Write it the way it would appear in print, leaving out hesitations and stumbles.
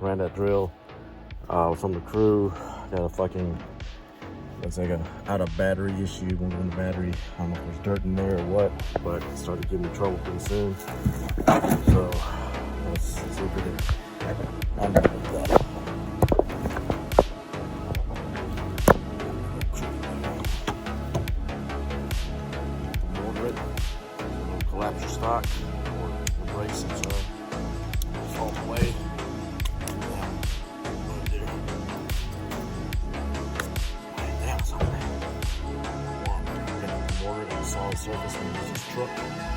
ran that drill from the crew. Got a fucking, looks like a out of battery issue, going on the battery. I don't know if there's dirt in there or what, but it started giving me trouble pretty soon. So let's see if we can undo that. Mortar it, so it'll collapse your stock or the brace is fall away. Mortar on a solid surface when you use this truck.